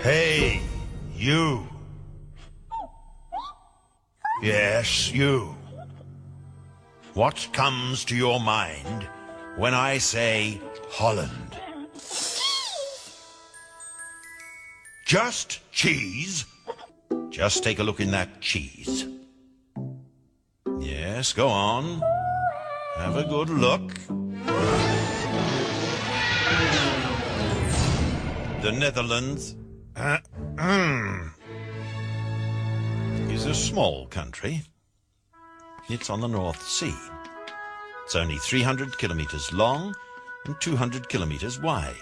Hey, you. Yes, you. What comes to your mind when I say Holland? Just cheese? Just take a look in that cheese. Yes, go on. Have a good look. The Netherlands is a small country. It's on the North Sea. It's only 300 kilometers long and 200 kilometers wide.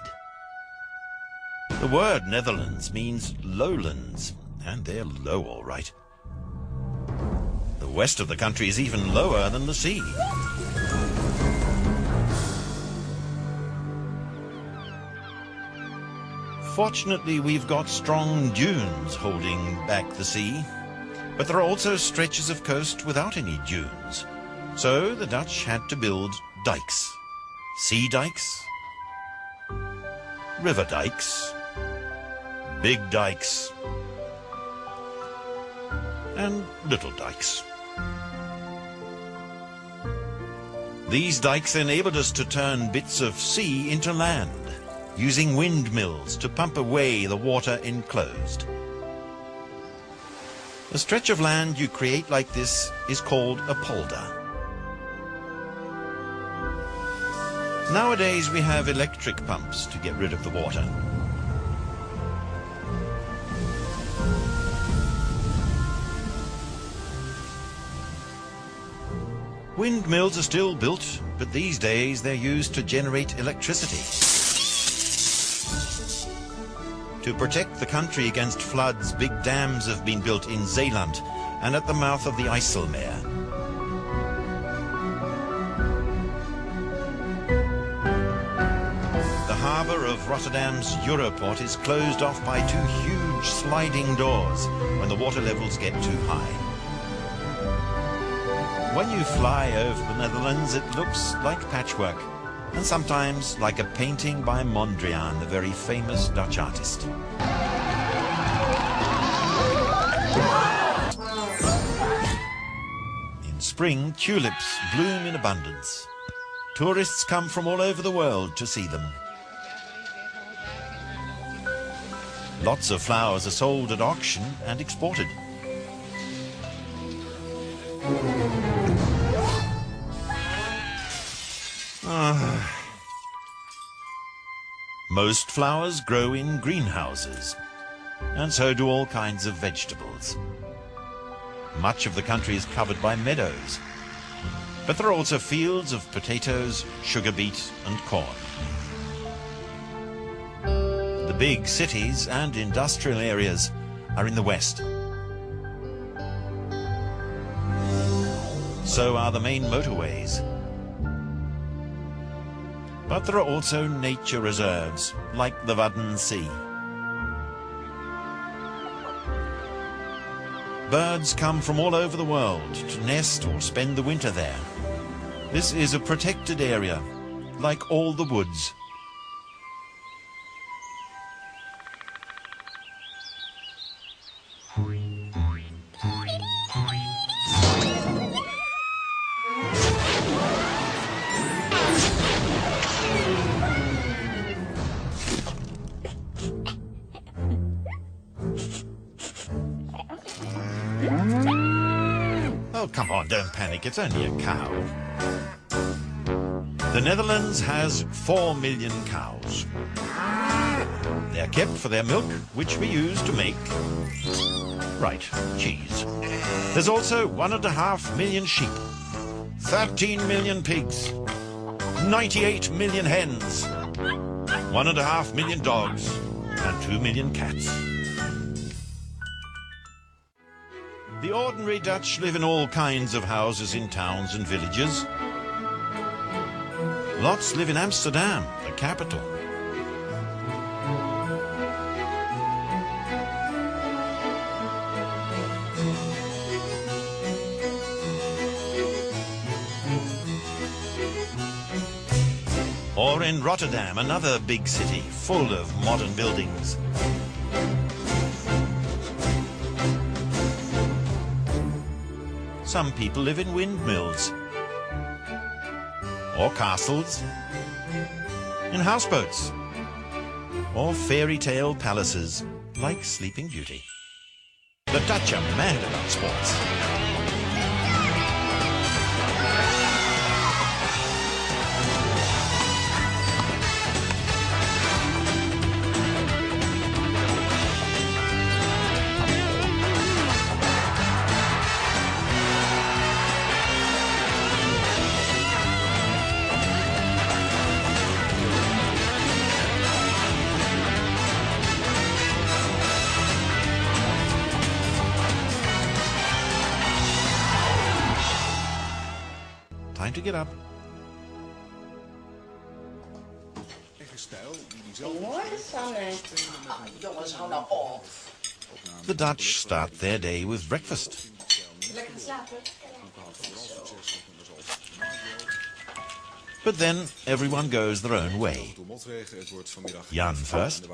The word Netherlands means lowlands, and they're low all right. The west of the country is even lower than the sea. Fortunately, we've got strong dunes holding back the sea, but there are also stretches of coast without any dunes. So the Dutch had to build dikes. Sea dikes, river dikes, big dikes, and little dikes. These dikes enabled us to turn bits of sea into land, using windmills to pump away the water enclosed. A stretch of land you create like this is called a polder. Nowadays we have electric pumps to get rid of the water. Windmills are still built, but these days they're used to generate electricity. To protect the country against floods, big dams have been built in Zeeland and at the mouth of the IJsselmeer. The harbour of Rotterdam's Europort is closed off by two huge sliding doors when the water levels get too high. When you fly over the Netherlands, it looks like patchwork, and sometimes like a painting by Mondrian, the very famous Dutch artist. In spring, tulips bloom in abundance. Tourists come from all over the world to see them. Lots of flowers are sold at auction and exported. Most flowers grow in greenhouses, and so do all kinds of vegetables. Much of the country is covered by meadows, but there are also fields of potatoes, sugar beet and corn. The big cities and industrial areas are in the west. So are the main motorways. But there are also nature reserves, like the Wadden Sea. Birds come from all over the world to nest or spend the winter there. This is a protected area, like all the woods. Oh, come on, don't panic, it's only a cow. The Netherlands has 4 million cows. They're kept for their milk, which we use to make, right, cheese. There's also 1.5 million sheep, 13 million pigs, 98 million hens, 1.5 million dogs, and 2 million cats. The ordinary Dutch live in all kinds of houses in towns and villages. Lots live in Amsterdam, the capital. Or in Rotterdam, another big city full of modern buildings. Some people live in windmills, or castles, in houseboats, or fairy tale palaces like Sleeping Beauty. The Dutch are mad about sports. Time to get up. The Dutch start their day with breakfast. But then everyone goes their own way. Jan first.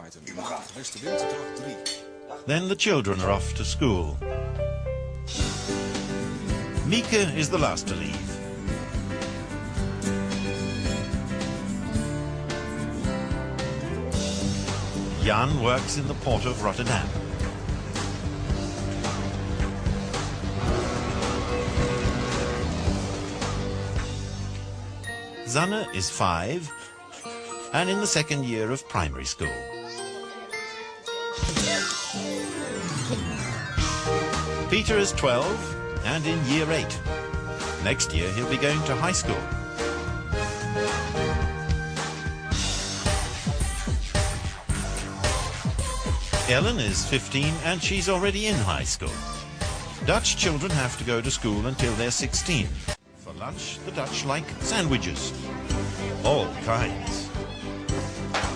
Then the children are off to school. Mieke is the last to leave. Jan works in the port of Rotterdam. Zanne is 5 and in the second year of primary school. Peter is 12 and in year 8. Next year he'll be going to high school. Ellen is 15 and she's already in high school. Dutch children have to go to school until they're 16. For lunch, the Dutch like sandwiches. All kinds.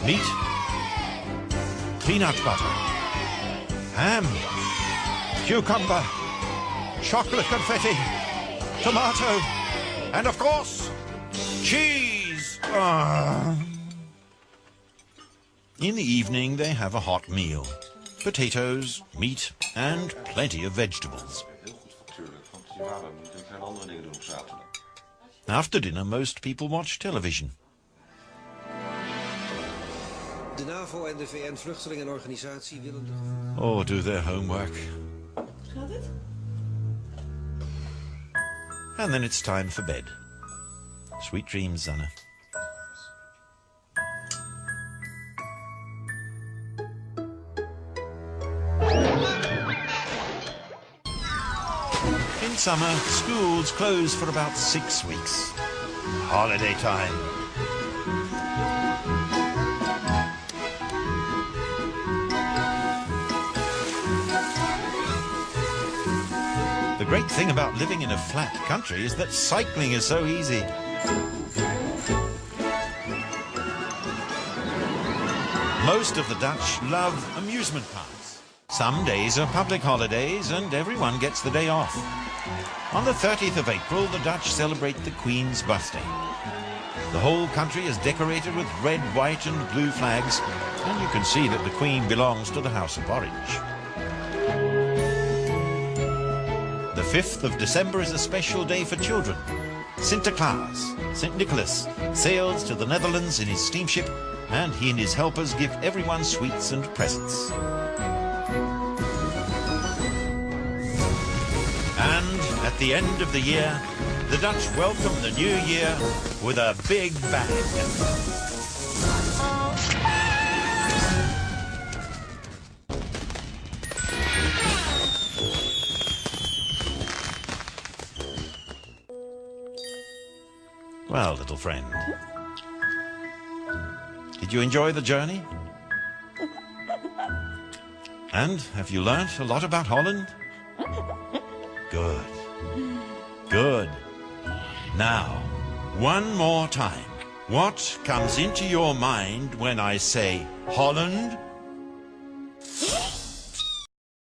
Meat, peanut butter, ham, cucumber, chocolate confetti, tomato, and of course, cheese. In the evening, they have a hot meal. Potatoes, meat, and plenty of vegetables. After dinner, most people watch television. De NAVO en de VN-vluchtelingenorganisatie willen... Or do their homework. Gaat het? And then it's time for bed. Sweet dreams, Zanne. In summer, schools close for about 6 weeks. Holiday time. The great thing about living in a flat country is that cycling is so easy. Most of the Dutch love amusement parks. Some days are public holidays and everyone gets the day off. On the 30th of April, the Dutch celebrate the Queen's birthday. The whole country is decorated with red, white and blue flags, and you can see that the Queen belongs to the House of Orange. The 5th of December is a special day for children. Sinterklaas, St. Nicholas, sails to the Netherlands in his steamship, and he and his helpers give everyone sweets and presents. And at the end of the year, the Dutch welcome the new year with a big bang. Well, little friend, did you enjoy the journey? And have you learnt a lot about Holland? Good. Good. Now, one more time. What comes into your mind when I say Holland?